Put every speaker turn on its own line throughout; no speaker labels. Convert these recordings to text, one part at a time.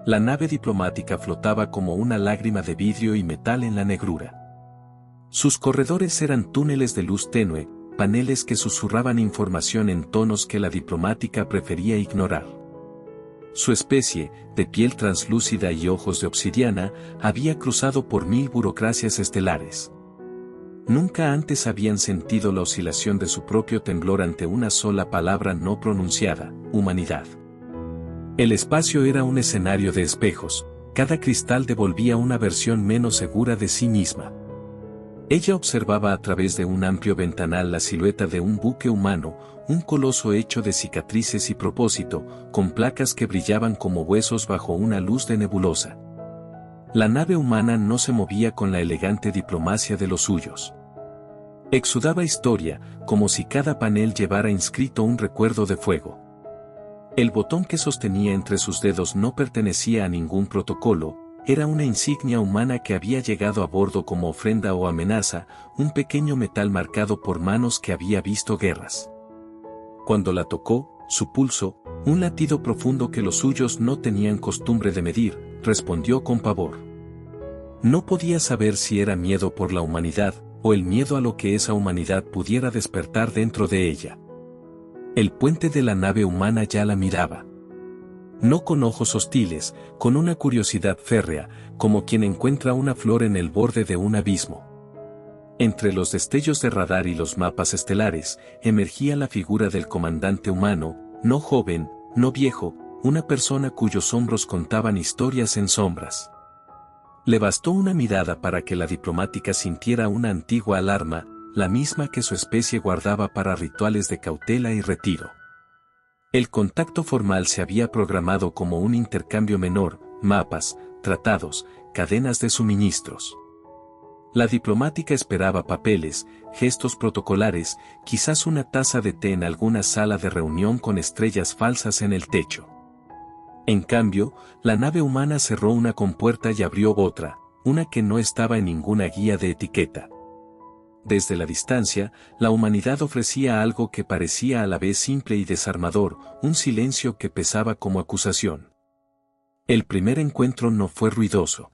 La nave diplomática flotaba como una lágrima de vidrio y metal en la negrura. Sus corredores eran túneles de luz tenue, paneles que susurraban información en tonos que la diplomática prefería ignorar. Su especie, de piel translúcida y ojos de obsidiana, había cruzado por 1000 burocracias estelares. Nunca antes habían sentido la oscilación de su propio temblor ante una sola palabra no pronunciada: humanidad. El espacio era un escenario de espejos, cada cristal devolvía una versión menos segura de sí misma. Ella observaba a través de un amplio ventanal la silueta de un buque humano, un coloso hecho de cicatrices y propósito, con placas que brillaban como huesos bajo una luz de nebulosa. La nave humana no se movía con la elegante diplomacia de los suyos. Exudaba historia, como si cada panel llevara inscrito un recuerdo de fuego. El botón que sostenía entre sus dedos no pertenecía a ningún protocolo, era una insignia humana que había llegado a bordo como ofrenda o amenaza, un pequeño metal marcado por manos que había visto guerras. Cuando la tocó, su pulso, un latido profundo que los suyos no tenían costumbre de medir, respondió con pavor. No podía saber si era miedo por la humanidad, o el miedo a lo que esa humanidad pudiera despertar dentro de ella. El puente de la nave humana ya la miraba. No con ojos hostiles, con una curiosidad férrea, como quien encuentra una flor en el borde de un abismo. Entre los destellos de radar y los mapas estelares, emergía la figura del comandante humano, no joven, no viejo, una persona cuyos hombros contaban historias en sombras. Le bastó una mirada para que la diplomática sintiera una antigua alarma, la misma que su especie guardaba para rituales de cautela y retiro. El contacto formal se había programado como un intercambio menor, mapas, tratados, cadenas de suministros. La diplomática esperaba papeles, gestos protocolares, quizás una taza de té en alguna sala de reunión con estrellas falsas en el techo. En cambio, la nave humana cerró una compuerta y abrió otra, una que no estaba en ninguna guía de etiqueta. Desde la distancia, la humanidad ofrecía algo que parecía a la vez simple y desarmador, un silencio que pesaba como acusación. El primer encuentro no fue ruidoso.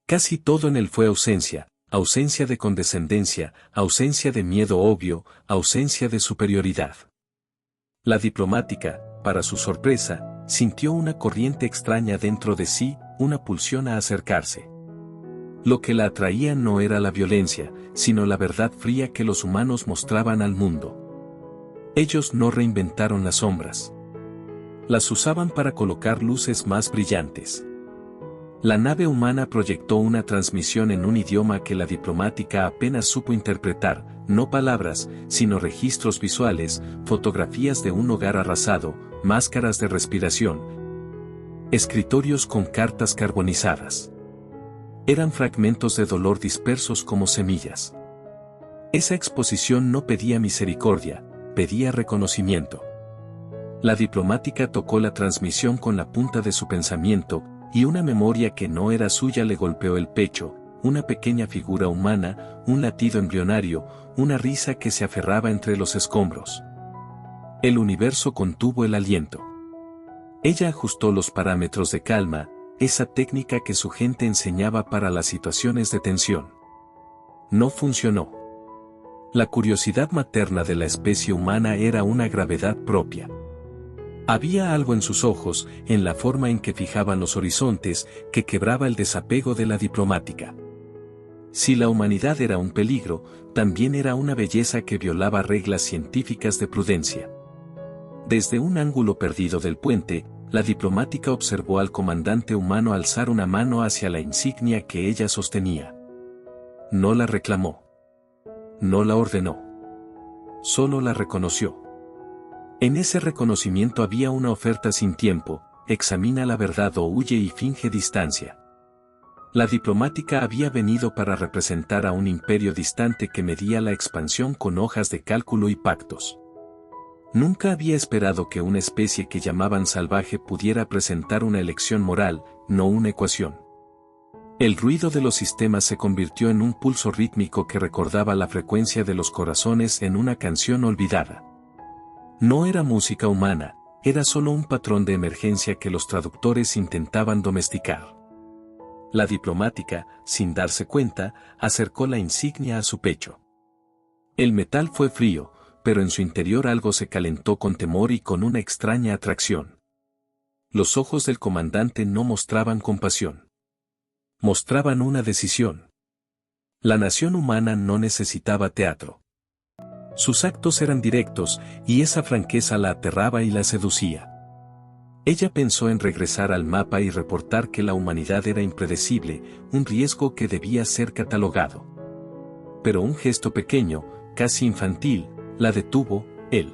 Casi todo en él fue ausencia, ausencia de condescendencia, ausencia de miedo obvio, ausencia de superioridad. La diplomática, para su sorpresa, sintió una corriente extraña dentro de sí, una pulsión a acercarse. Lo que la atraía no era la violencia, sino la verdad fría que los humanos mostraban al mundo. Ellos no reinventaron las sombras. Las usaban para colocar luces más brillantes. La nave humana proyectó una transmisión en un idioma que la diplomática apenas supo interpretar, no palabras, sino registros visuales, fotografías de un hogar arrasado, máscaras de respiración, escritorios con cartas carbonizadas. Eran fragmentos de dolor dispersos como semillas. Esa exposición no pedía misericordia, pedía reconocimiento. La diplomática tocó la transmisión con la punta de su pensamiento, y una memoria que no era suya le golpeó el pecho, una pequeña figura humana, un latido embrionario, una risa que se aferraba entre los escombros. El universo contuvo el aliento. Ella ajustó los parámetros de calma, esa técnica que su gente enseñaba para las situaciones de tensión. No funcionó. La curiosidad materna de la especie humana era una gravedad propia. Había algo en sus ojos, en la forma en que fijaban los horizontes, que quebraba el desapego de la diplomática. Si la humanidad era un peligro, también era una belleza que violaba reglas científicas de prudencia. Desde un ángulo perdido del puente, la diplomática observó al comandante humano alzar una mano hacia la insignia que ella sostenía. No la reclamó. No la ordenó. Solo la reconoció. En ese reconocimiento había una oferta sin tiempo: examina la verdad o huye y finge distancia. La diplomática había venido para representar a un imperio distante que medía la expansión con hojas de cálculo y pactos. Nunca había esperado que una especie que llamaban salvaje pudiera presentar una elección moral, no una ecuación. El ruido de los sistemas se convirtió en un pulso rítmico que recordaba la frecuencia de los corazones en una canción olvidada. No era música humana, era solo un patrón de emergencia que los traductores intentaban domesticar. La diplomática, sin darse cuenta, acercó la insignia a su pecho. El metal fue frío, pero en su interior algo se calentó con temor y con una extraña atracción. Los ojos del comandante no mostraban compasión. Mostraban una decisión. La nación humana no necesitaba teatro. Sus actos eran directos, y esa franqueza la aterraba y la seducía. Ella pensó en regresar al mapa y reportar que la humanidad era impredecible, un riesgo que debía ser catalogado. Pero un gesto pequeño, casi infantil, la detuvo. El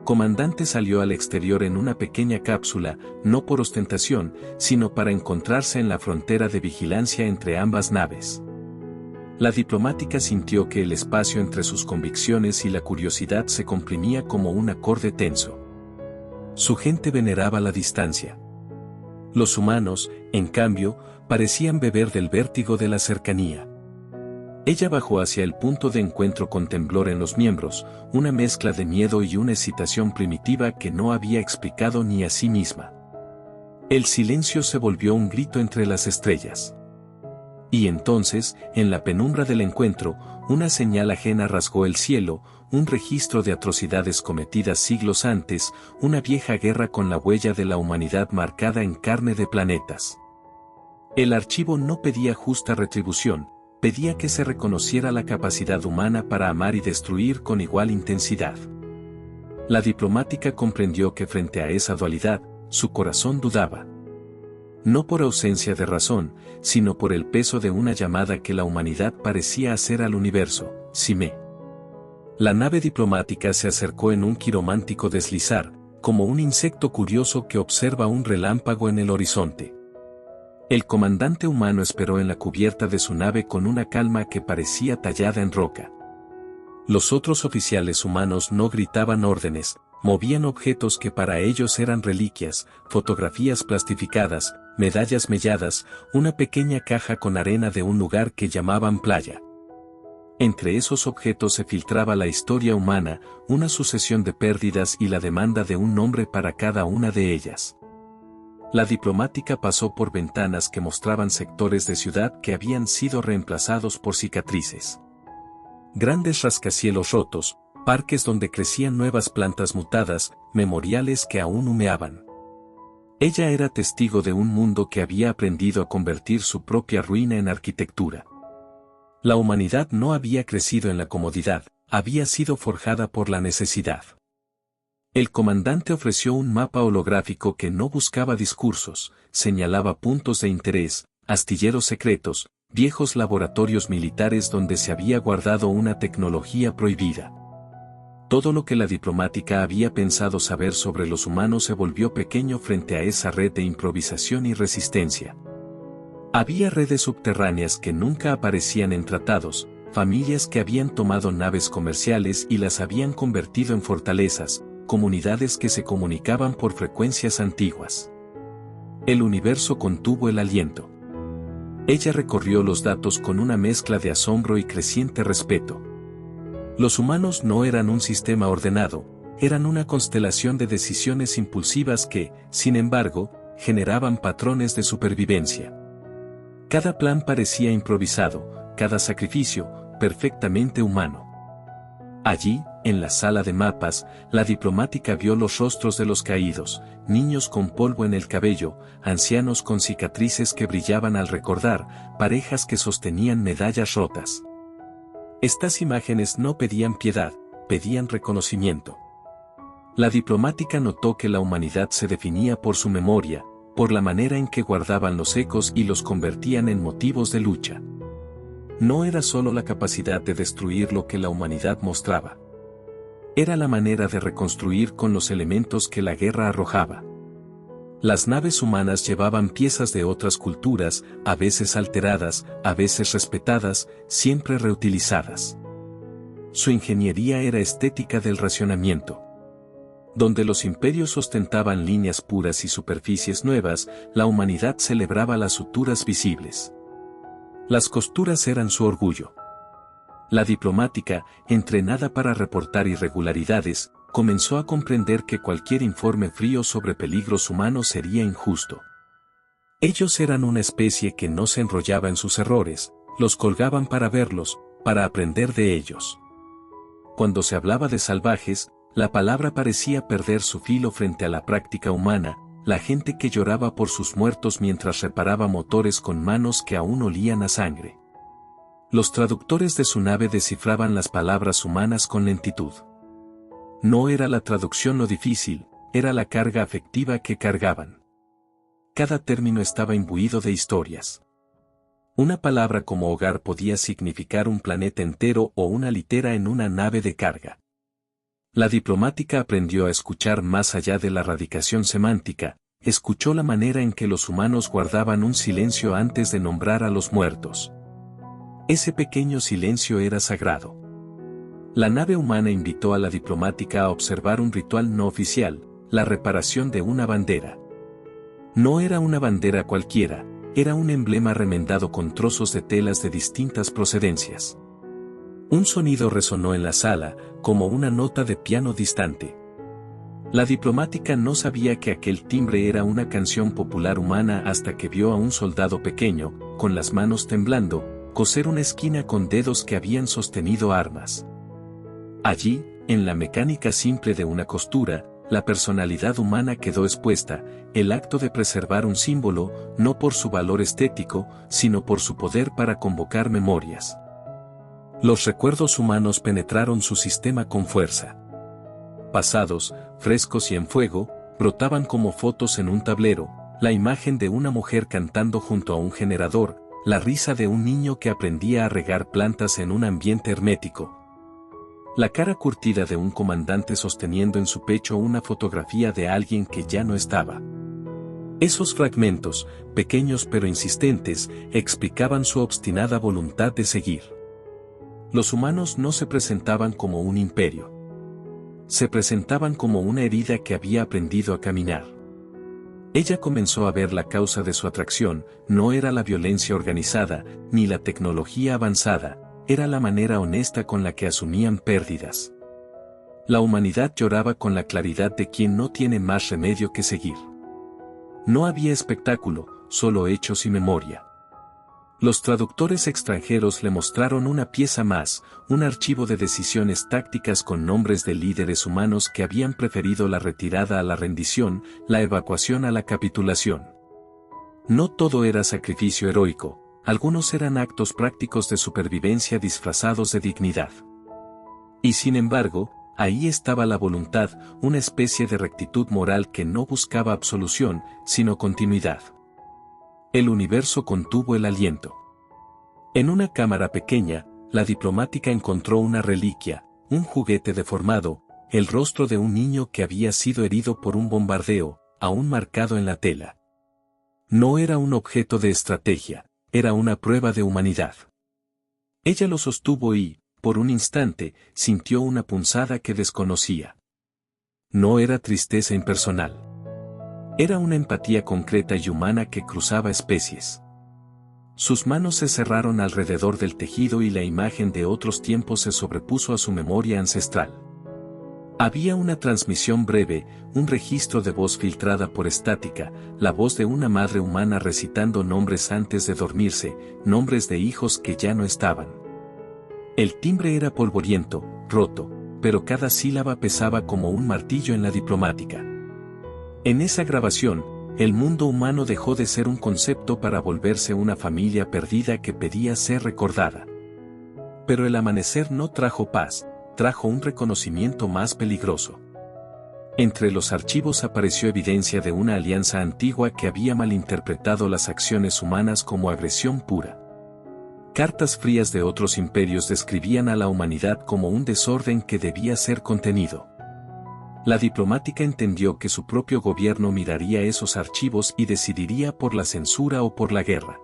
comandante salió al exterior en una pequeña cápsula, no por ostentación, sino para encontrarse en la frontera de vigilancia entre ambas naves. La diplomática sintió que el espacio entre sus convicciones y la curiosidad se comprimía como un acorde tenso. Su gente veneraba la distancia. Los humanos, en cambio, parecían beber del vértigo de la cercanía. Ella bajó hacia el punto de encuentro con temblor en los miembros, una mezcla de miedo y una excitación primitiva que no había explicado ni a sí misma. El silencio se volvió un grito entre las estrellas. Y entonces, en la penumbra del encuentro, una señal ajena rasgó el cielo, un registro de atrocidades cometidas siglos antes, una vieja guerra con la huella de la humanidad marcada en carne de planetas. El archivo no pedía justa retribución, pedía que se reconociera la capacidad humana para amar y destruir con igual intensidad. La diplomática comprendió que frente a esa dualidad, su corazón dudaba. No por ausencia de razón, sino por el peso de una llamada que la humanidad parecía hacer al universo. Cime. La nave diplomática se acercó en un quiromántico deslizar, como un insecto curioso que observa un relámpago en el horizonte. El comandante humano esperó en la cubierta de su nave con una calma que parecía tallada en roca. Los otros oficiales humanos no gritaban órdenes, movían objetos que para ellos eran reliquias, fotografías plastificadas, medallas melladas, una pequeña caja con arena de un lugar que llamaban playa. Entre esos objetos se filtraba la historia humana, una sucesión de pérdidas y la demanda de un nombre para cada una de ellas. La diplomática pasó por ventanas que mostraban sectores de ciudad que habían sido reemplazados por cicatrices. Grandes rascacielos rotos, parques donde crecían nuevas plantas mutadas, memoriales que aún humeaban. Ella era testigo de un mundo que había aprendido a convertir su propia ruina en arquitectura. La humanidad no había crecido en la comodidad, había sido forjada por la necesidad. El comandante ofreció un mapa holográfico que no buscaba discursos, señalaba puntos de interés, astilleros secretos, viejos laboratorios militares donde se había guardado una tecnología prohibida. Todo lo que la diplomática había pensado saber sobre los humanos se volvió pequeño frente a esa red de improvisación y resistencia. Había redes subterráneas que nunca aparecían en tratados, familias que habían tomado naves comerciales y las habían convertido en fortalezas, comunidades que se comunicaban por frecuencias antiguas. El universo contuvo el aliento. Ella recorrió los datos con una mezcla de asombro y creciente respeto. Los humanos no eran un sistema ordenado, eran una constelación de decisiones impulsivas que, sin embargo, generaban patrones de supervivencia. Cada plan parecía improvisado, cada sacrificio, perfectamente humano. Allí, en la sala de mapas, la diplomática vio los rostros de los caídos, niños con polvo en el cabello, ancianos con cicatrices que brillaban al recordar, parejas que sostenían medallas rotas. Estas imágenes no pedían piedad, pedían reconocimiento. La diplomática notó que la humanidad se definía por su memoria, por la manera en que guardaban los ecos y los convertían en motivos de lucha. No era solo la capacidad de destruir lo que la humanidad mostraba. Era la manera de reconstruir con los elementos que la guerra arrojaba. Las naves humanas llevaban piezas de otras culturas, a veces alteradas, a veces respetadas, siempre reutilizadas. Su ingeniería era estética del racionamiento. Donde los imperios ostentaban líneas puras y superficies nuevas, la humanidad celebraba las suturas visibles. Las costuras eran su orgullo. La diplomática, entrenada para reportar irregularidades, comenzó a comprender que cualquier informe frío sobre peligros humanos sería injusto. Ellos eran una especie que no se enrollaba en sus errores, los colgaban para verlos, para aprender de ellos. Cuando se hablaba de salvajes, la palabra parecía perder su filo frente a la práctica humana, la gente que lloraba por sus muertos mientras reparaba motores con manos que aún olían a sangre. Los traductores de su nave descifraban las palabras humanas con lentitud. No era la traducción lo difícil, era la carga afectiva que cargaban. Cada término estaba imbuido de historias. Una palabra como hogar podía significar un planeta entero o una litera en una nave de carga. La diplomática aprendió a escuchar más allá de la radicación semántica, escuchó la manera en que los humanos guardaban un silencio antes de nombrar a los muertos. Ese pequeño silencio era sagrado. La nave humana invitó a la diplomática a observar un ritual no oficial, la reparación de una bandera. No era una bandera cualquiera, era un emblema remendado con trozos de telas de distintas procedencias. Un sonido resonó en la sala, como una nota de piano distante. La diplomática no sabía que aquel timbre era una canción popular humana hasta que vio a un soldado pequeño, con las manos temblando, coser una esquina con dedos que habían sostenido armas. Allí, en la mecánica simple de una costura, la personalidad humana quedó expuesta, el acto de preservar un símbolo, no por su valor estético, sino por su poder para convocar memorias. Los recuerdos humanos penetraron su sistema con fuerza. Pasados, frescos y en fuego, brotaban como fotos en un tablero, la imagen de una mujer cantando junto a un generador, la risa de un niño que aprendía a regar plantas en un ambiente hermético. La cara curtida de un comandante sosteniendo en su pecho una fotografía de alguien que ya no estaba. Esos fragmentos, pequeños pero insistentes, explicaban su obstinada voluntad de seguir. Los humanos no se presentaban como un imperio. Se presentaban como una herida que había aprendido a caminar. Ella comenzó a ver la causa de su atracción, no era la violencia organizada, ni la tecnología avanzada, era la manera honesta con la que asumían pérdidas. La humanidad lloraba con la claridad de quien no tiene más remedio que seguir. No había espectáculo, solo hechos y memoria. Los traductores extranjeros le mostraron una pieza más, un archivo de decisiones tácticas con nombres de líderes humanos que habían preferido la retirada a la rendición, la evacuación a la capitulación. No todo era sacrificio heroico. Algunos eran actos prácticos de supervivencia disfrazados de dignidad. Y sin embargo, ahí estaba la voluntad, una especie de rectitud moral que no buscaba absolución, sino continuidad. El universo contuvo el aliento. En una cámara pequeña, la diplomática encontró una reliquia, un juguete deformado, el rostro de un niño que había sido herido por un bombardeo, aún marcado en la tela. No era un objeto de estrategia. Era una prueba de humanidad. Ella lo sostuvo y, por un instante, sintió una punzada que desconocía. No era tristeza impersonal. Era una empatía concreta y humana que cruzaba especies. Sus manos se cerraron alrededor del tejido y la imagen de otros tiempos se sobrepuso a su memoria ancestral. Había una transmisión breve, un registro de voz filtrada por estática, la voz de una madre humana recitando nombres antes de dormirse, nombres de hijos que ya no estaban. El timbre era polvoriento, roto, pero cada sílaba pesaba como un martillo en la diplomática. En esa grabación, el mundo humano dejó de ser un concepto para volverse una familia perdida que pedía ser recordada. Pero el amanecer no trajo paz, trajo un reconocimiento más peligroso. Entre los archivos apareció evidencia de una alianza antigua que había malinterpretado las acciones humanas como agresión pura. Cartas frías de otros imperios describían a la humanidad como un desorden que debía ser contenido. La diplomática entendió que su propio gobierno miraría esos archivos y decidiría por la censura o por la guerra.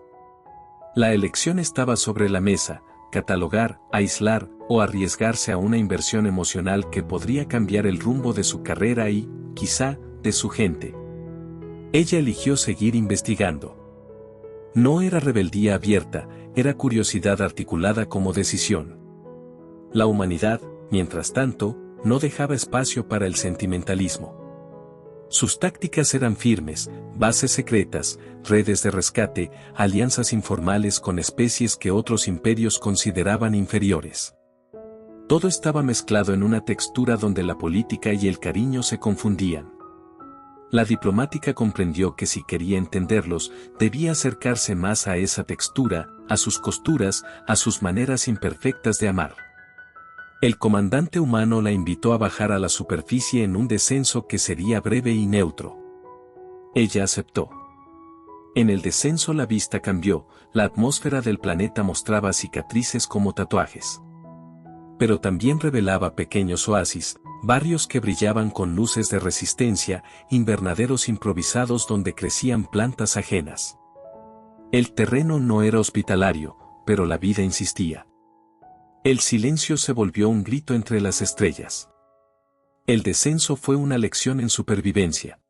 La elección estaba sobre la mesa, catalogar, aislar, o arriesgarse a una inversión emocional que podría cambiar el rumbo de su carrera y, quizá, de su gente. Ella eligió seguir investigando. No era rebeldía abierta, era curiosidad articulada como decisión. La humanidad, mientras tanto, no dejaba espacio para el sentimentalismo. Sus tácticas eran firmes: bases secretas, redes de rescate, alianzas informales con especies que otros imperios consideraban inferiores. Todo estaba mezclado en una textura donde la política y el cariño se confundían. La diplomática comprendió que si quería entenderlos, debía acercarse más a esa textura, a sus costuras, a sus maneras imperfectas de amar. El comandante humano la invitó a bajar a la superficie en un descenso que sería breve y neutro. Ella aceptó. En el descenso la vista cambió, la atmósfera del planeta mostraba cicatrices como tatuajes. Pero también revelaba pequeños oasis, barrios que brillaban con luces de resistencia, invernaderos improvisados donde crecían plantas ajenas. El terreno no era hospitalario, pero la vida insistía. El silencio se volvió un grito entre las estrellas. El descenso fue una lección en supervivencia.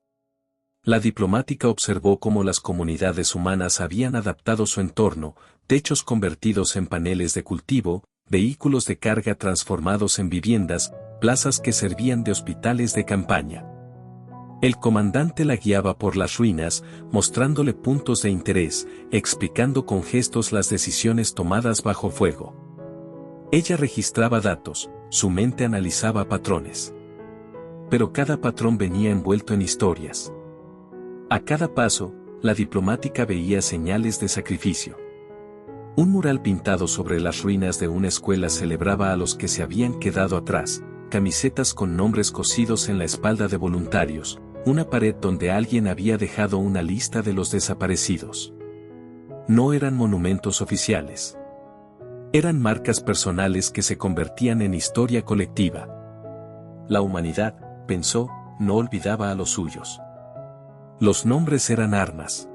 La diplomática observó cómo las comunidades humanas habían adaptado su entorno: techos convertidos en paneles de cultivo, vehículos de carga transformados en viviendas, plazas que servían de hospitales de campaña. El comandante la guiaba por las ruinas, mostrándole puntos de interés, explicando con gestos las decisiones tomadas bajo fuego. Ella registraba datos, su mente analizaba patrones. Pero cada patrón venía envuelto en historias. A cada paso, la diplomática veía señales de sacrificio. Un mural pintado sobre las ruinas de una escuela celebraba a los que se habían quedado atrás, camisetas con nombres cosidos en la espalda de voluntarios, una pared donde alguien había dejado una lista de los desaparecidos. No eran monumentos oficiales. Eran marcas personales que se convertían en historia colectiva. La humanidad, pensó, no olvidaba a los suyos. Los nombres eran armas.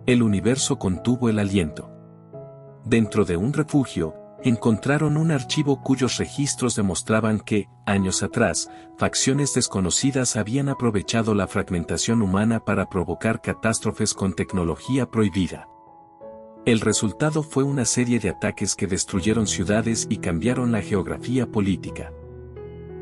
El universo contuvo el aliento. Dentro de un refugio, encontraron un archivo cuyos registros demostraban que, años atrás, facciones desconocidas habían aprovechado la fragmentación humana para provocar catástrofes con tecnología prohibida. El resultado fue una serie de ataques que destruyeron ciudades y cambiaron la geografía política.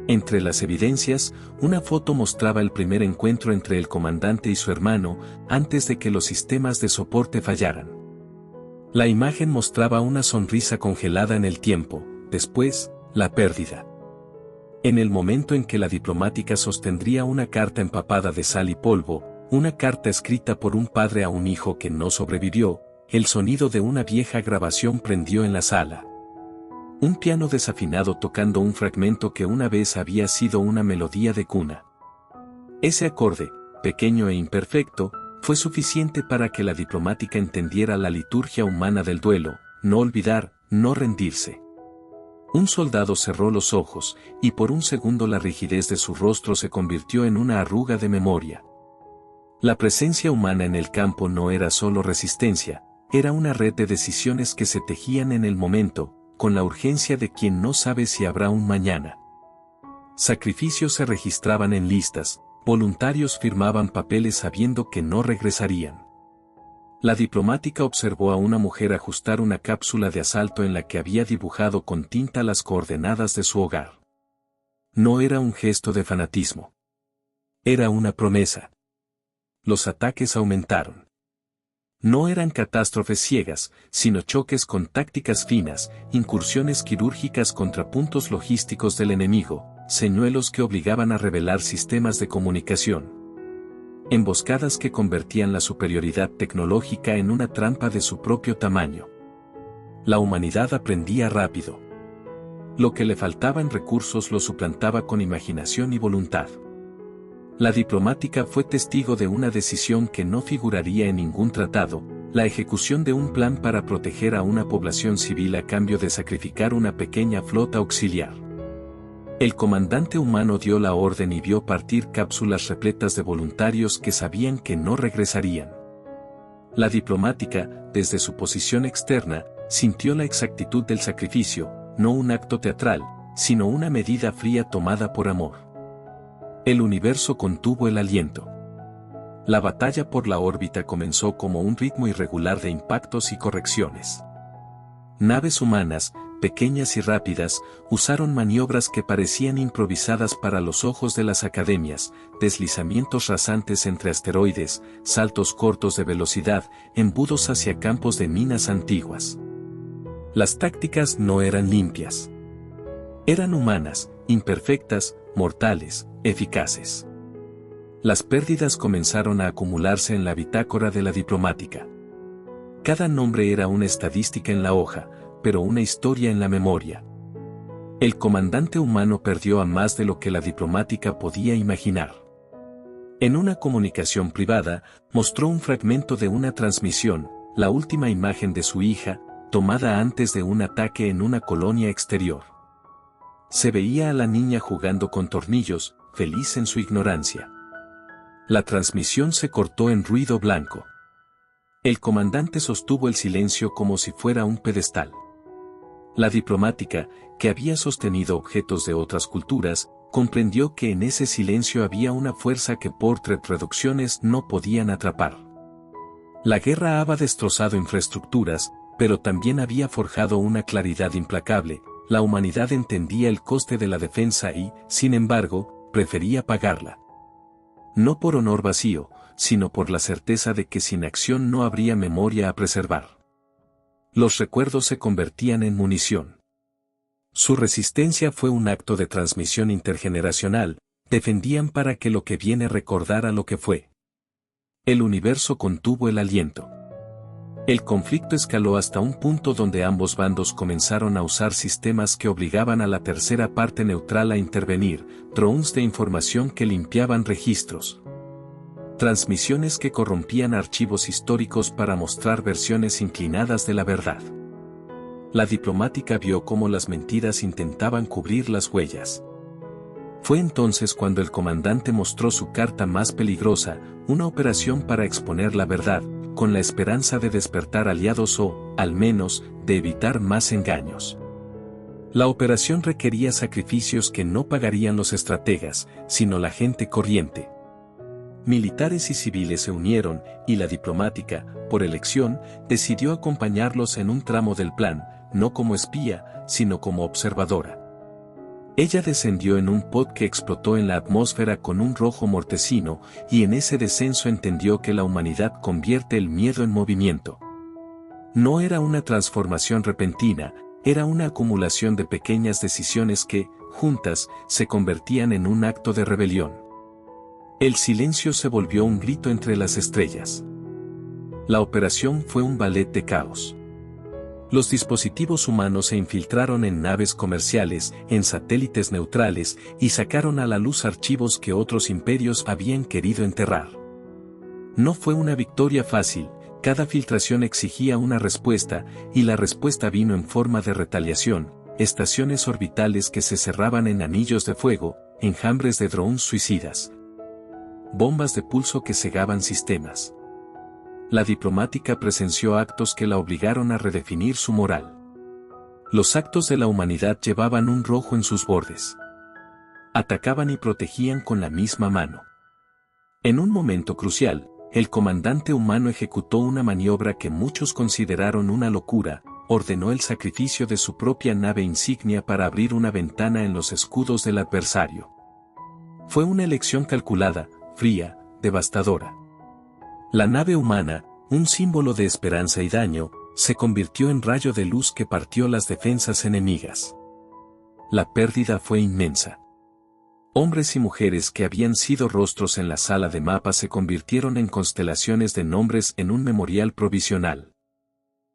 Entre las evidencias, una foto mostraba el primer encuentro entre el comandante y su hermano, antes de que los sistemas de soporte fallaran. La imagen mostraba una sonrisa congelada en el tiempo, después, la pérdida. En el momento en que la diplomática sostendría una carta empapada de sal y polvo, una carta escrita por un padre a un hijo que no sobrevivió, el sonido de una vieja grabación prendió en la sala. Un piano desafinado tocando un fragmento que una vez había sido una melodía de cuna. Ese acorde, pequeño e imperfecto, fue suficiente para que la diplomática entendiera la liturgia humana del duelo: no olvidar, no rendirse. Un soldado cerró los ojos, y por un segundo la rigidez de su rostro se convirtió en una arruga de memoria. La presencia humana en el campo no era solo resistencia, era una red de decisiones que se tejían en el momento, con la urgencia de quien no sabe si habrá un mañana. Sacrificios se registraban en listas, voluntarios firmaban papeles sabiendo que no regresarían. La diplomática observó a una mujer ajustar una cápsula de asalto en la que había dibujado con tinta las coordenadas de su hogar. No era un gesto de fanatismo. Era una promesa. Los ataques aumentaron. No eran catástrofes ciegas, sino choques con tácticas finas, incursiones quirúrgicas contra puntos logísticos del enemigo, señuelos que obligaban a revelar sistemas de comunicación. Emboscadas que convertían la superioridad tecnológica en una trampa de su propio tamaño. La humanidad aprendía rápido. Lo que le faltaba en recursos lo suplantaba con imaginación y voluntad. La diplomática fue testigo de una decisión que no figuraría en ningún tratado: la ejecución de un plan para proteger a una población civil a cambio de sacrificar una pequeña flota auxiliar. El comandante humano dio la orden y vio partir cápsulas repletas de voluntarios que sabían que no regresarían. La diplomática, desde su posición externa, sintió la exactitud del sacrificio, no un acto teatral, sino una medida fría tomada por amor. El universo contuvo el aliento. La batalla por la órbita comenzó como un ritmo irregular de impactos y correcciones. Naves humanas, pequeñas y rápidas, usaron maniobras que parecían improvisadas para los ojos de las academias, deslizamientos rasantes entre asteroides, saltos cortos de velocidad, embudos hacia campos de minas antiguas. Las tácticas no eran limpias. Eran humanas, imperfectas, mortales, eficaces. Las pérdidas comenzaron a acumularse en la bitácora de la diplomática. Cada nombre era una estadística en la hoja, pero una historia en la memoria. El comandante humano perdió a más de lo que la diplomática podía imaginar. En una comunicación privada, mostró un fragmento de una transmisión, la última imagen de su hija, tomada antes de un ataque en una colonia exterior. Se veía a la niña jugando con tornillos, feliz en su ignorancia. La transmisión se cortó en ruido blanco. El comandante sostuvo el silencio como si fuera un pedestal. La diplomática, que había sostenido objetos de otras culturas, comprendió que en ese silencio había una fuerza que por reducciones no podían atrapar. La guerra había destrozado infraestructuras, pero también había forjado una claridad implacable. La humanidad entendía el coste de la defensa y, sin embargo, prefería pagarla. No por honor vacío, sino por la certeza de que sin acción no habría memoria a preservar. Los recuerdos se convertían en munición. Su resistencia fue un acto de transmisión intergeneracional, defendían para que lo que viene recordara lo que fue. El universo contuvo el aliento. El conflicto escaló hasta un punto donde ambos bandos comenzaron a usar sistemas que obligaban a la tercera parte neutral a intervenir, drones de información que limpiaban registros. Transmisiones que corrompían archivos históricos para mostrar versiones inclinadas de la verdad. La diplomática vio cómo las mentiras intentaban cubrir las huellas. Fue entonces cuando el comandante mostró su carta más peligrosa, una operación para exponer la verdad, con la esperanza de despertar aliados o, al menos, de evitar más engaños. La operación requería sacrificios que no pagarían los estrategas, sino la gente corriente. Militares y civiles se unieron, y la diplomática, por elección, decidió acompañarlos en un tramo del plan, no como espía, sino como observadora. Ella descendió en un pod que explotó en la atmósfera con un rojo mortecino, y en ese descenso entendió que la humanidad convierte el miedo en movimiento. No era una transformación repentina, era una acumulación de pequeñas decisiones que, juntas, se convertían en un acto de rebelión. El silencio se volvió un grito entre las estrellas. La operación fue un ballet de caos. Los dispositivos humanos se infiltraron en naves comerciales, en satélites neutrales, y sacaron a la luz archivos que otros imperios habían querido enterrar. No fue una victoria fácil, cada filtración exigía una respuesta, y la respuesta vino en forma de retaliación, estaciones orbitales que se cerraban en anillos de fuego, enjambres de drones suicidas. Bombas de pulso que cegaban sistemas. La diplomática presenció actos que la obligaron a redefinir su moral. Los actos de la humanidad llevaban un rojo en sus bordes. Atacaban y protegían con la misma mano. En un momento crucial, el comandante humano ejecutó una maniobra que muchos consideraron una locura, ordenó el sacrificio de su propia nave insignia para abrir una ventana en los escudos del adversario. Fue una elección calculada, fría, devastadora. La nave humana, un símbolo de esperanza y daño, se convirtió en rayo de luz que partió las defensas enemigas. La pérdida fue inmensa. Hombres y mujeres que habían sido rostros en la sala de mapas se convirtieron en constelaciones de nombres en un memorial provisional.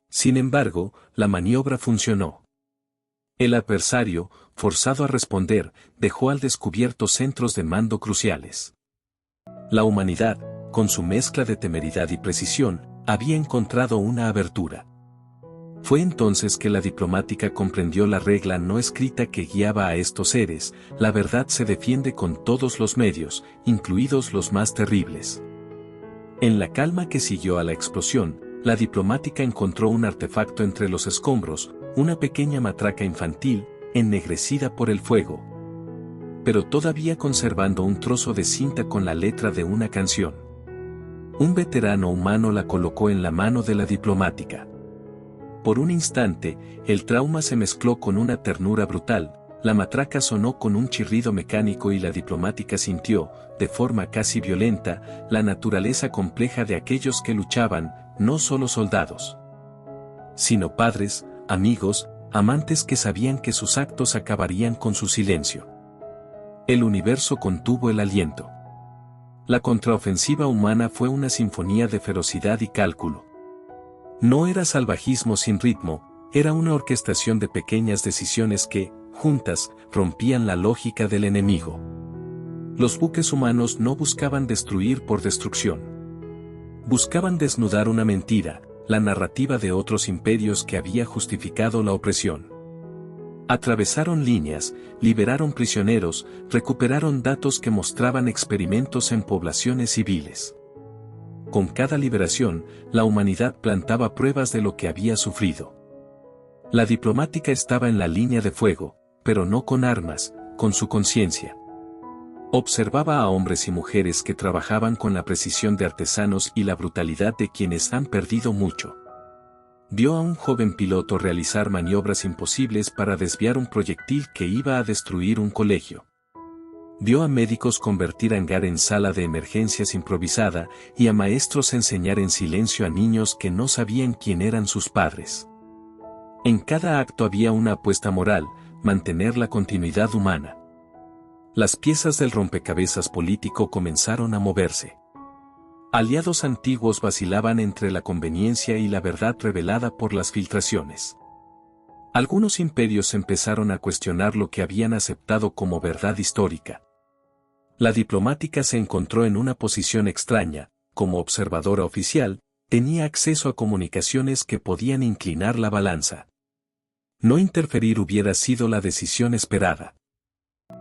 Sin embargo, la maniobra funcionó. El adversario, forzado a responder, dejó al descubierto centros de mando cruciales. La humanidad, con su mezcla de temeridad y precisión, había encontrado una abertura. Fue entonces que la diplomática comprendió la regla no escrita que guiaba a estos seres: la verdad se defiende con todos los medios, incluidos los más terribles. En la calma que siguió a la explosión, la diplomática encontró un artefacto entre los escombros, una pequeña matraca infantil, ennegrecida por el fuego, pero todavía conservando un trozo de cinta con la letra de una canción. Un veterano humano la colocó en la mano de la diplomática. Por un instante, el trauma se mezcló con una ternura brutal, la matraca sonó con un chirrido mecánico y la diplomática sintió, de forma casi violenta, la naturaleza compleja de aquellos que luchaban, no solo soldados, sino padres, amigos, amantes que sabían que sus actos acabarían con su silencio. El universo contuvo el aliento. La contraofensiva humana fue una sinfonía de ferocidad y cálculo. No era salvajismo sin ritmo, era una orquestación de pequeñas decisiones que, juntas, rompían la lógica del enemigo. Los buques humanos no buscaban destruir por destrucción. Buscaban desnudar una mentira, la narrativa de otros imperios que había justificado la opresión. Atravesaron líneas, liberaron prisioneros, recuperaron datos que mostraban experimentos en poblaciones civiles. Con cada liberación, la humanidad plantaba pruebas de lo que había sufrido. La diplomática estaba en la línea de fuego, pero no con armas, con su conciencia. Observaba a hombres y mujeres que trabajaban con la precisión de artesanos y la brutalidad de quienes han perdido mucho. Vio a un joven piloto realizar maniobras imposibles para desviar un proyectil que iba a destruir un colegio. Vio a médicos convertir hangar en sala de emergencias improvisada y a maestros enseñar en silencio a niños que no sabían quién eran sus padres. En cada acto había una apuesta moral, mantener la continuidad humana. Las piezas del rompecabezas político comenzaron a moverse. Aliados antiguos vacilaban entre la conveniencia y la verdad revelada por las filtraciones. Algunos imperios empezaron a cuestionar lo que habían aceptado como verdad histórica. La diplomática se encontró en una posición extraña, como observadora oficial, tenía acceso a comunicaciones que podían inclinar la balanza. No interferir hubiera sido la decisión esperada.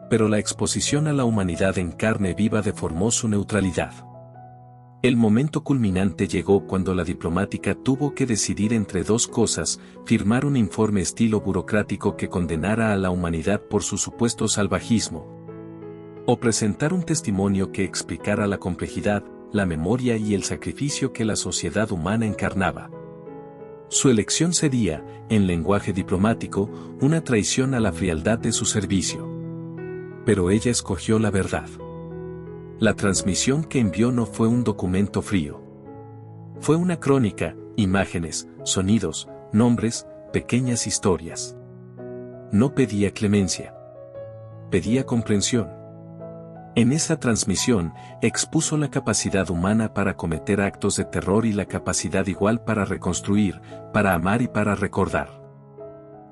Pero la exposición a la humanidad en carne viva deformó su neutralidad. El momento culminante llegó cuando la diplomática tuvo que decidir entre dos cosas: firmar un informe estilo burocrático que condenara a la humanidad por su supuesto salvajismo, o presentar un testimonio que explicara la complejidad, la memoria y el sacrificio que la sociedad humana encarnaba. Su elección sería, en lenguaje diplomático, una traición a la frialdad de su servicio. Pero ella escogió la verdad. La transmisión que envió no fue un documento frío. Fue una crónica, imágenes, sonidos, nombres, pequeñas historias. No pedía clemencia. Pedía comprensión. En esa transmisión, expuso la capacidad humana para cometer actos de terror y la capacidad igual para reconstruir, para amar y para recordar.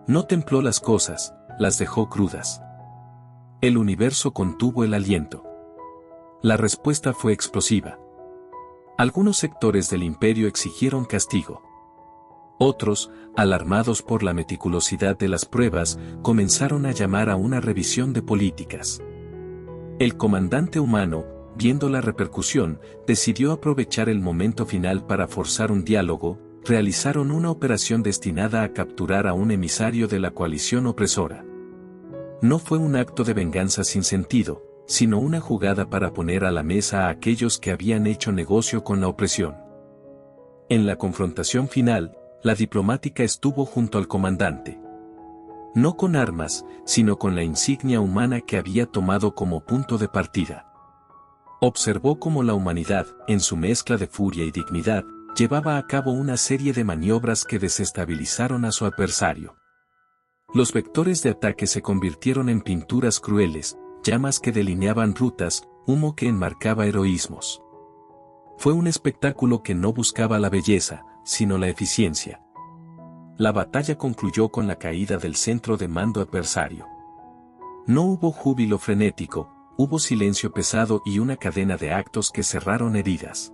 No templó las cosas, las dejó crudas. El universo contuvo el aliento. La respuesta fue explosiva. Algunos sectores del imperio exigieron castigo. Otros, alarmados por la meticulosidad de las pruebas, comenzaron a llamar a una revisión de políticas. El comandante humano, viendo la repercusión, decidió aprovechar el momento final para forzar un diálogo. Realizaron una operación destinada a capturar a un emisario de la coalición opresora. No fue un acto de venganza sin sentido, sino una jugada para poner a la mesa a aquellos que habían hecho negocio con la opresión. En la confrontación final, la diplomática estuvo junto al comandante. No con armas, sino con la insignia humana que había tomado como punto de partida. Observó cómo la humanidad, en su mezcla de furia y dignidad, llevaba a cabo una serie de maniobras que desestabilizaron a su adversario. Los vectores de ataque se convirtieron en pinturas crueles, llamas que delineaban rutas, humo que enmarcaba heroísmos. Fue un espectáculo que no buscaba la belleza, sino la eficiencia. La batalla concluyó con la caída del centro de mando adversario. No hubo júbilo frenético, hubo silencio pesado y una cadena de actos que cerraron heridas.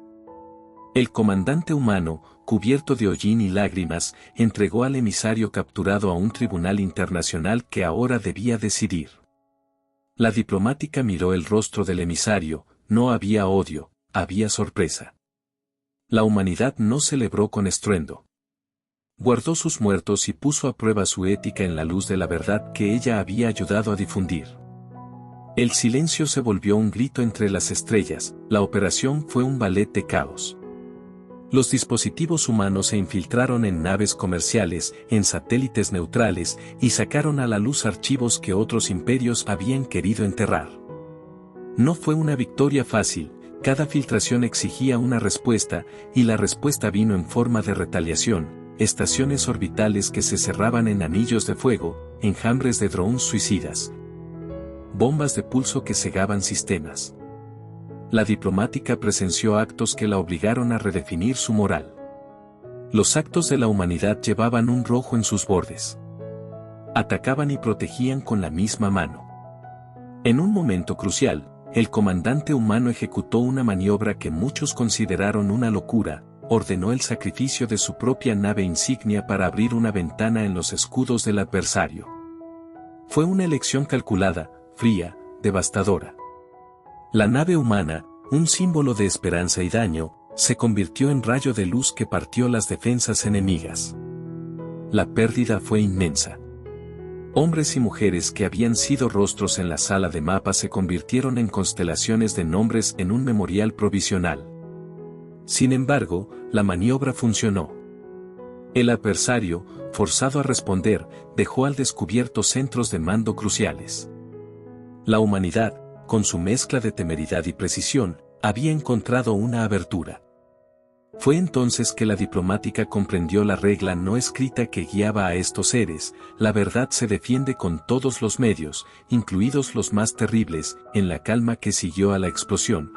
El comandante humano, cubierto de hollín y lágrimas, entregó al emisario capturado a un tribunal internacional que ahora debía decidir. La diplomática miró el rostro del emisario, no había odio, había sorpresa. La humanidad no celebró con estruendo. Guardó sus muertos y puso a prueba su ética en la luz de la verdad que ella había ayudado a difundir. El silencio se volvió un grito entre las estrellas, la operación fue un ballet de caos. Los dispositivos humanos se infiltraron en naves comerciales, en satélites neutrales, y sacaron a la luz archivos que otros imperios habían querido enterrar. No fue una victoria fácil, cada filtración exigía una respuesta, y la respuesta vino en forma de retaliación, estaciones orbitales que se cerraban en anillos de fuego, enjambres de drones suicidas, bombas de pulso que cegaban sistemas. La diplomática presenció actos que la obligaron a redefinir su moral. Los actos de la humanidad llevaban un rojo en sus bordes. Atacaban y protegían con la misma mano. En un momento crucial, el comandante humano ejecutó una maniobra que muchos consideraron una locura, ordenó el sacrificio de su propia nave insignia para abrir una ventana en los escudos del adversario. Fue una elección calculada, fría, devastadora. La nave humana, un símbolo de esperanza y daño, se convirtió en rayo de luz que partió las defensas enemigas. La pérdida fue inmensa. Hombres y mujeres que habían sido rostros en la sala de mapas se convirtieron en constelaciones de nombres en un memorial provisional. Sin embargo, la maniobra funcionó. El adversario, forzado a responder, dejó al descubierto centros de mando cruciales. La humanidad, con su mezcla de temeridad y precisión, había encontrado una abertura. Fue entonces que la diplomática comprendió la regla no escrita que guiaba a estos seres: la verdad se defiende con todos los medios, incluidos los más terribles. En la calma que siguió a la explosión,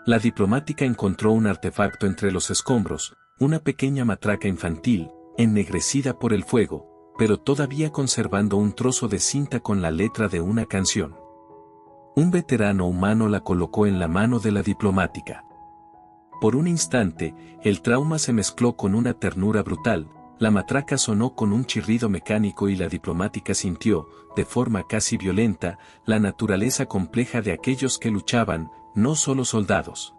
la diplomática encontró un artefacto entre los escombros, una pequeña matraca infantil, ennegrecida por el fuego, pero todavía conservando un trozo de cinta con la letra de una canción. Un veterano humano la colocó en la mano de la diplomática. Por un instante, el trauma se mezcló con una ternura brutal, la matraca sonó con un chirrido mecánico y la diplomática sintió, de forma casi violenta, la naturaleza compleja de aquellos que luchaban, no solo soldados,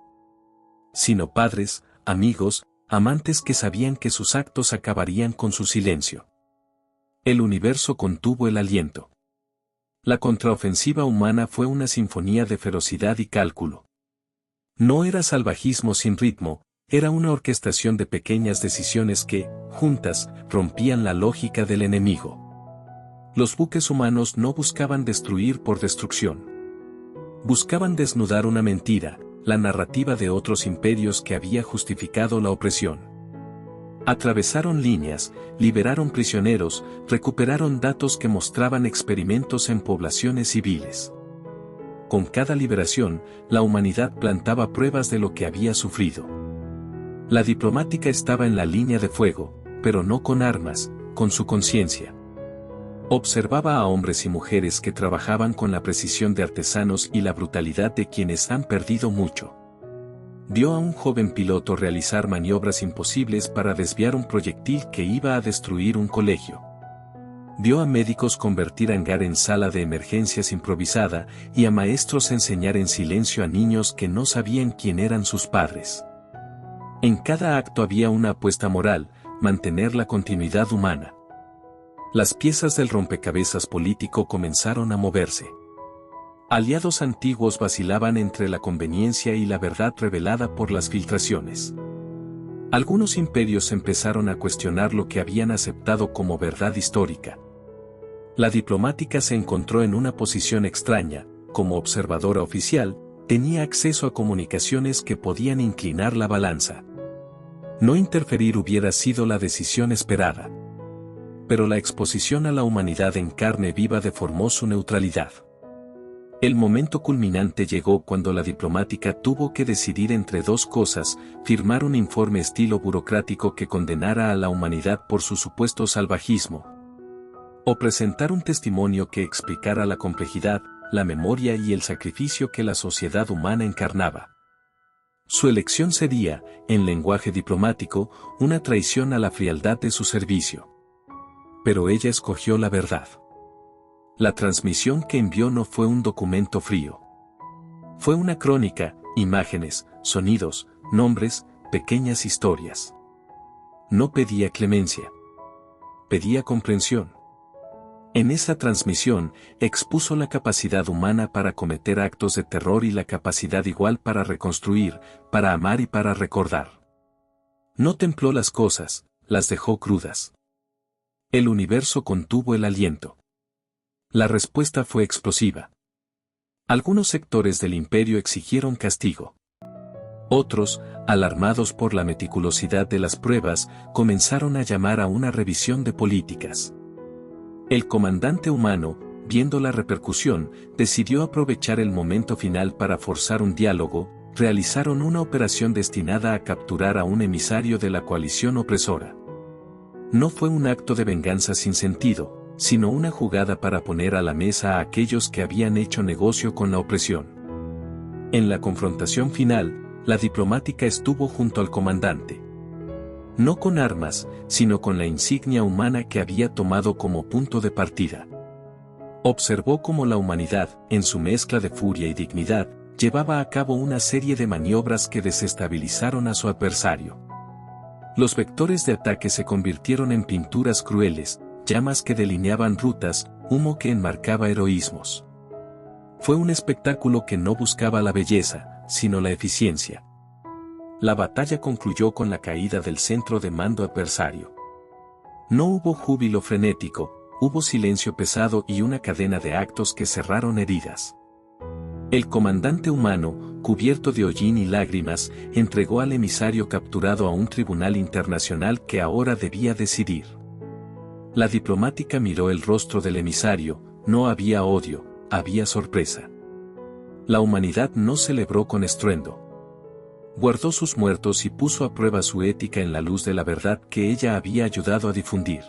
sino padres, amigos, amantes que sabían que sus actos acabarían con su silencio. El universo contuvo el aliento. La contraofensiva humana fue una sinfonía de ferocidad y cálculo. No era salvajismo sin ritmo, era una orquestación de pequeñas decisiones que, juntas, rompían la lógica del enemigo. Los buques humanos no buscaban destruir por destrucción. Buscaban desnudar una mentira, la narrativa de otros imperios que había justificado la opresión. Atravesaron líneas, liberaron prisioneros, recuperaron datos que mostraban experimentos en poblaciones civiles. Con cada liberación, la humanidad plantaba pruebas de lo que había sufrido. La diplomática estaba en la línea de fuego, pero no con armas, con su conciencia. Observaba a hombres y mujeres que trabajaban con la precisión de artesanos y la brutalidad de quienes han perdido mucho. Vio a un joven piloto realizar maniobras imposibles para desviar un proyectil que iba a destruir un colegio. Vio a médicos convertir hangar en sala de emergencias improvisada y a maestros enseñar en silencio a niños que no sabían quién eran sus padres. En cada acto había una apuesta moral: mantener la continuidad humana. Las piezas del rompecabezas político comenzaron a moverse. Aliados antiguos vacilaban entre la conveniencia y la verdad revelada por las filtraciones. Algunos imperios empezaron a cuestionar lo que habían aceptado como verdad histórica. La diplomática se encontró en una posición extraña. Como observadora oficial, tenía acceso a comunicaciones que podían inclinar la balanza. No interferir hubiera sido la decisión esperada. Pero la exposición a la humanidad en carne viva deformó su neutralidad. El momento culminante llegó cuando la diplomática tuvo que decidir entre dos cosas: firmar un informe estilo burocrático que condenara a la humanidad por su supuesto salvajismo, o presentar un testimonio que explicara la complejidad, la memoria y el sacrificio que la sociedad humana encarnaba. Su elección sería, en lenguaje diplomático, una traición a la frialdad de su servicio. Pero ella escogió la verdad. La transmisión que envió no fue un documento frío. Fue una crónica: imágenes, sonidos, nombres, pequeñas historias. No pedía clemencia. Pedía comprensión. En esa transmisión, expuso la capacidad humana para cometer actos de terror y la capacidad igual para reconstruir, para amar y para recordar. No templó las cosas, las dejó crudas. El universo contuvo el aliento. La respuesta fue explosiva. Algunos sectores del imperio exigieron castigo. Otros, alarmados por la meticulosidad de las pruebas, comenzaron a llamar a una revisión de políticas. El comandante humano, viendo la repercusión, decidió aprovechar el momento final para forzar un diálogo. Realizaron una operación destinada a capturar a un emisario de la coalición opresora. No fue un acto de venganza sin sentido, sino una jugada para poner a la mesa a aquellos que habían hecho negocio con la opresión. En la confrontación final, la diplomática estuvo junto al comandante. No con armas, sino con la insignia humana que había tomado como punto de partida. Observó cómo la humanidad, en su mezcla de furia y dignidad, llevaba a cabo una serie de maniobras que desestabilizaron a su adversario. Los vectores de ataque se convirtieron en pinturas crueles, llamas que delineaban rutas, humo que enmarcaba heroísmos. Fue un espectáculo que no buscaba la belleza, sino la eficiencia. La batalla concluyó con la caída del centro de mando adversario. No hubo júbilo frenético, hubo silencio pesado y una cadena de actos que cerraron heridas. El comandante humano, cubierto de hollín y lágrimas, entregó al emisario capturado a un tribunal internacional que ahora debía decidir. La diplomática miró el rostro del emisario, no había odio, había sorpresa. La humanidad no celebró con estruendo. Guardó sus muertos y puso a prueba su ética en la luz de la verdad que ella había ayudado a difundir.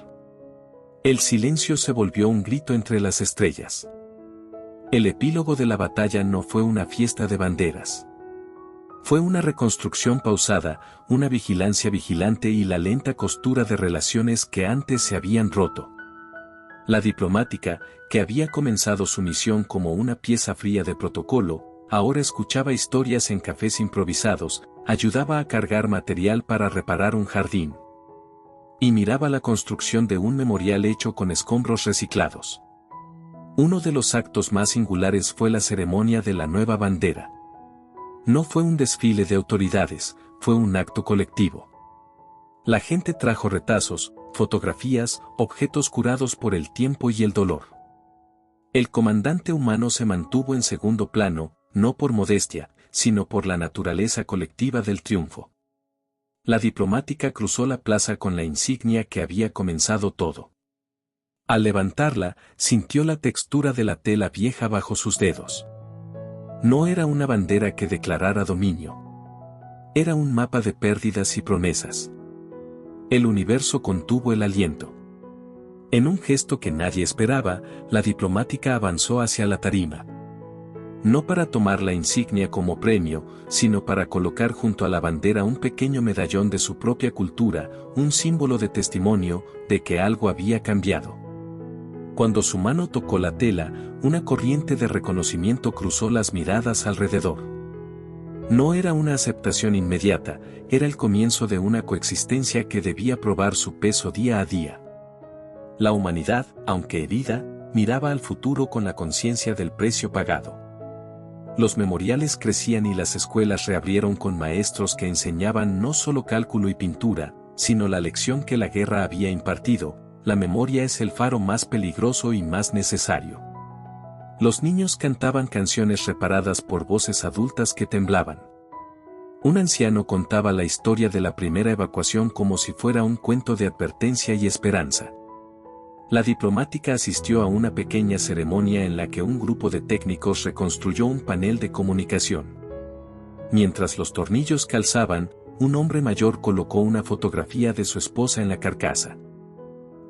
El silencio se volvió un grito entre las estrellas. El epílogo de la batalla no fue una fiesta de banderas. Fue una reconstrucción pausada, una vigilancia vigilante y la lenta costura de relaciones que antes se habían roto. La diplomática, que había comenzado su misión como una pieza fría de protocolo, ahora escuchaba historias en cafés improvisados, ayudaba a cargar material para reparar un jardín. Y miraba la construcción de un memorial hecho con escombros reciclados. Uno de los actos más singulares fue la ceremonia de la nueva bandera. No fue un desfile de autoridades, fue un acto colectivo. La gente trajo retazos, fotografías, objetos curados por el tiempo y el dolor. El comandante humano se mantuvo en segundo plano, no por modestia, sino por la naturaleza colectiva del triunfo. La diplomática cruzó la plaza con la insignia que había comenzado todo. Al levantarla, sintió la textura de la tela vieja bajo sus dedos. No era una bandera que declarara dominio. Era un mapa de pérdidas y promesas. El universo contuvo el aliento. En un gesto que nadie esperaba, la diplomática avanzó hacia la tarima. No para tomar la insignia como premio, sino para colocar junto a la bandera un pequeño medallón de su propia cultura, un símbolo de testimonio de que algo había cambiado. Cuando su mano tocó la tela, una corriente de reconocimiento cruzó las miradas alrededor. No era una aceptación inmediata, era el comienzo de una coexistencia que debía probar su peso día a día. La humanidad, aunque herida, miraba al futuro con la conciencia del precio pagado. Los memoriales crecían y las escuelas reabrieron con maestros que enseñaban no solo cálculo y pintura, sino la lección que la guerra había impartido: la memoria es el faro más peligroso y más necesario. Los niños cantaban canciones reparadas por voces adultas que temblaban. Un anciano contaba la historia de la primera evacuación como si fuera un cuento de advertencia y esperanza. La diplomática asistió a una pequeña ceremonia en la que un grupo de técnicos reconstruyó un panel de comunicación. Mientras los tornillos calzaban, un hombre mayor colocó una fotografía de su esposa en la carcasa.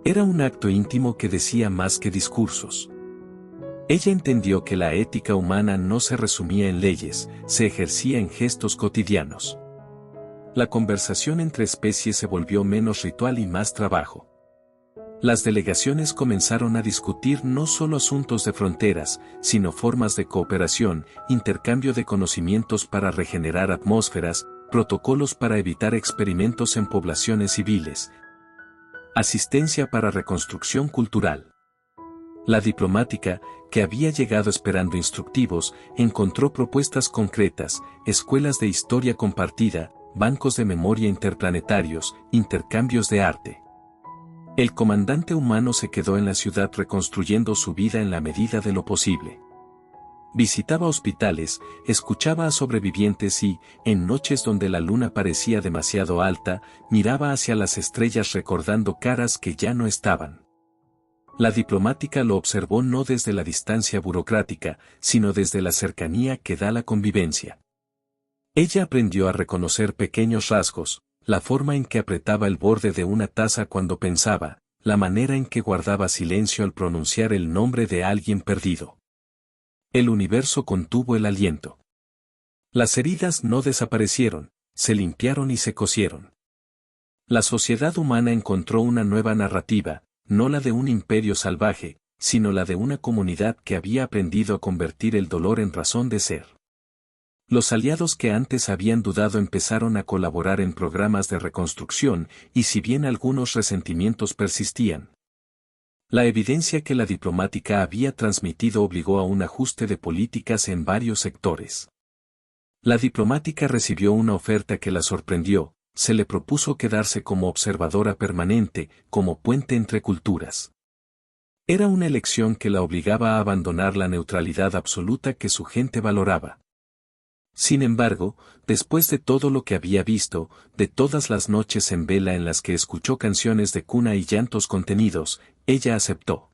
Era un acto íntimo que decía más que discursos. Ella entendió que la ética humana no se resumía en leyes, se ejercía en gestos cotidianos. La conversación entre especies se volvió menos ritual y más trabajo. Las delegaciones comenzaron a discutir no solo asuntos de fronteras, sino formas de cooperación, intercambio de conocimientos para regenerar atmósferas, protocolos para evitar experimentos en poblaciones civiles, asistencia para reconstrucción cultural. La diplomática, que había llegado esperando instructivos, encontró propuestas concretas: escuelas de historia compartida, bancos de memoria interplanetarios, intercambios de arte. El comandante humano se quedó en la ciudad reconstruyendo su vida en la medida de lo posible. Visitaba hospitales, escuchaba a sobrevivientes y, en noches donde la luna parecía demasiado alta, miraba hacia las estrellas recordando caras que ya no estaban. La diplomática lo observó no desde la distancia burocrática, sino desde la cercanía que da la convivencia. Ella aprendió a reconocer pequeños rasgos, la forma en que apretaba el borde de una taza cuando pensaba, la manera en que guardaba silencio al pronunciar el nombre de alguien perdido. El universo contuvo el aliento. Las heridas no desaparecieron, se limpiaron y se cosieron. La sociedad humana encontró una nueva narrativa, no la de un imperio salvaje, sino la de una comunidad que había aprendido a convertir el dolor en razón de ser. Los aliados que antes habían dudado empezaron a colaborar en programas de reconstrucción, y si bien algunos resentimientos persistían, la evidencia que la diplomática había transmitido obligó a un ajuste de políticas en varios sectores. La diplomática recibió una oferta que la sorprendió, se le propuso quedarse como observadora permanente, como puente entre culturas. Era una elección que la obligaba a abandonar la neutralidad absoluta que su gente valoraba. Sin embargo, después de todo lo que había visto, de todas las noches en vela en las que escuchó canciones de cuna y llantos contenidos, ella aceptó.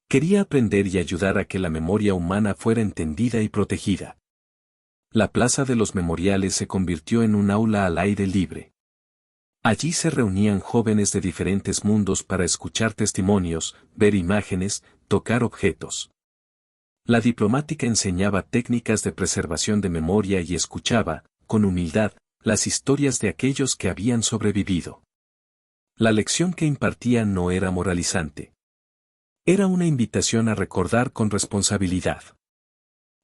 Quería aprender y ayudar a que la memoria humana fuera entendida y protegida. La Plaza de los Memoriales se convirtió en un aula al aire libre. Allí se reunían jóvenes de diferentes mundos para escuchar testimonios, ver imágenes, tocar objetos. La diplomática enseñaba técnicas de preservación de memoria y escuchaba, con humildad, las historias de aquellos que habían sobrevivido. La lección que impartía no era moralizante. Era una invitación a recordar con responsabilidad.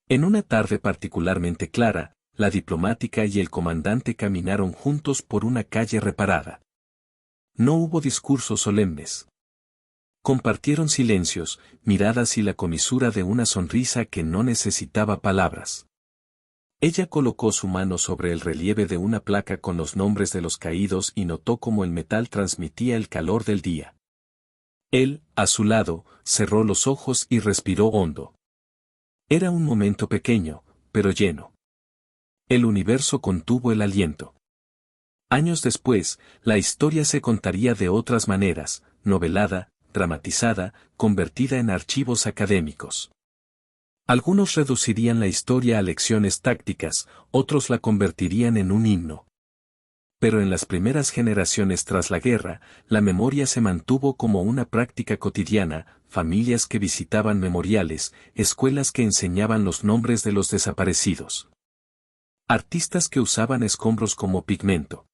En una tarde particularmente clara, la diplomática y el comandante caminaron juntos por una calle reparada. No hubo discursos solemnes. Compartieron silencios, miradas y la comisura de una sonrisa que no necesitaba palabras. Ella colocó su mano sobre el relieve de una placa con los nombres de los caídos y notó cómo el metal transmitía el calor del día. Él, a su lado, cerró los ojos y respiró hondo. Era un momento pequeño, pero lleno. El universo contuvo el aliento. Años después, la historia se contaría de otras maneras, novelada, dramatizada, convertida en archivos académicos. Algunos reducirían la historia a lecciones tácticas, otros la convertirían en un himno. Pero en las primeras generaciones tras la guerra, la memoria se mantuvo como una práctica cotidiana, familias que visitaban memoriales, escuelas que enseñaban los nombres de los desaparecidos. Artistas que usaban escombros como pigmento.